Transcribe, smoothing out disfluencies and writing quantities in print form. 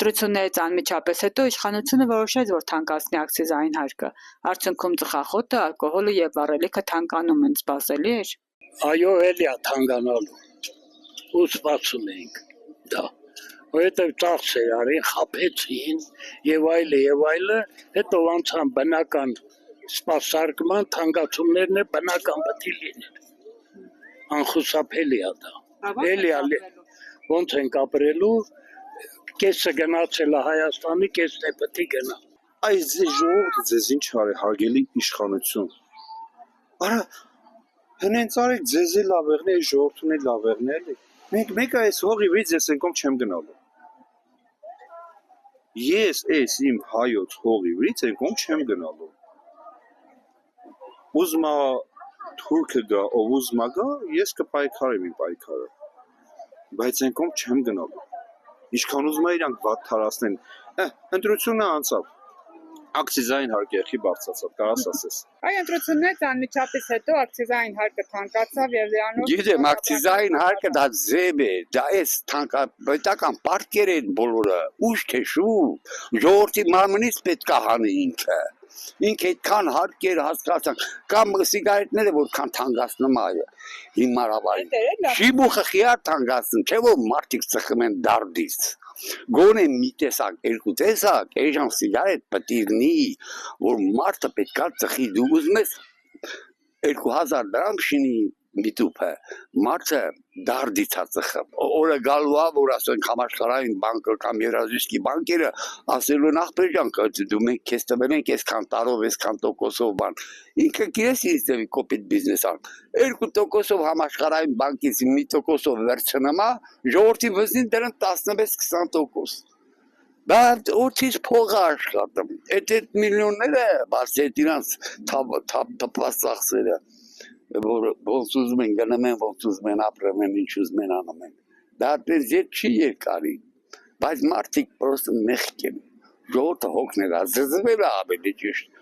Ընտրություններից անմիջապես հետո իշխանությունը որոշեց, որ թանկացնի ակցիզային հարկը։ Արդյունքում ծխախոտը, ալկոհոլը եւ վառելիքը թանկանում են, սպասելի էր։ Այո, էլի է թանկանալու։ Ու սպասում էինք դա։ Որովհետև ծախս էր արին, խաբեցին եւ այլը, հետո անցան բնական սպասարկման թանկացումներն է բնական պետք է լինեն։ Անխուսափելի է դա։ Էլի ոնց ենք ապրելու, կեսը գնացել է Հայաստանի, կեսն է պետք է գնա։ Այս ժողովուրդը ձեզ ինչ արի, հարգելի իշխանություն։ Արա հենց արեք ձեզ էլ լավերն է, ժողովրդուն էլ լավերն է, էլի։ Մենք այս հողի վից ես ենքոմ չեմ գնալու։ Ես այս իմ հայոց հողի վից ենքոմ չեմ գնալու։ Ուզմա թուրքը գա, ով ուզմա գա, ես կպայքարեմ իմ պայքարը։ Բայց ենքոմ չեմ գնալու։ Ինչքան ուզում է իրանք վատ թարասնեն, ընտրությունը անցավ, ակցիզային հարկը եղի բարձացավ, կարաս ասես։ Այ ընտրություններից անմիջապես հետո ակցիզային հարկը թանկացավ եւ դրանով Գիտեմ, ակցիզային հարկը դա ձև է, դա էս պետական պարտքեր են բոլորը, ուշ քեշու, ժողովրդի մարմնից պետք է հանի ինքը այդքան հարկեր հասկացան, կամ սիգարետները որքան թանկացնում է հիմարավարի, շիբուխը խիար թանկացնում, չէ որ մարդիկ ծխում են դարդից, գոնե մի տեսակ, երկու տեսակ, այժմ սիգարետ պտիրնի, որ մարդը պետք է ծխի, դու ուզում ես 2000 դրամ շինի միտուփը, մարդը դարդից է ծխում, օրը գալու է, որ ասենք համաշխարհային բանկը կամ Եվրազիստի բանկերը ասելու նախբեր ջան, դու մենք քեզ տվել ենք այսքան տարով, այսքան տոկոսով բան, ինքը գիտես ինձ դեպի կոպիտ բիզնես ան, 2%-ով համաշխարհային բանկից մի տոկոսով վերցնում է, ժողովրդի վզին դրան 16-20%։ Դա օդից փող աշխատում, այդ միլիոնները, բաց այդ իրանց թափված ծախսերը, որ ոնց ուզում են գնում են, ոնց ուզում են ապրում են, ինչ ուզում են անում են, դա այդպես ետ չի երկարի, բայց մարդիկ պրոստը մեղք են, ժողովուրդը հոգնել է, զզվել է ավելի ճիշտ,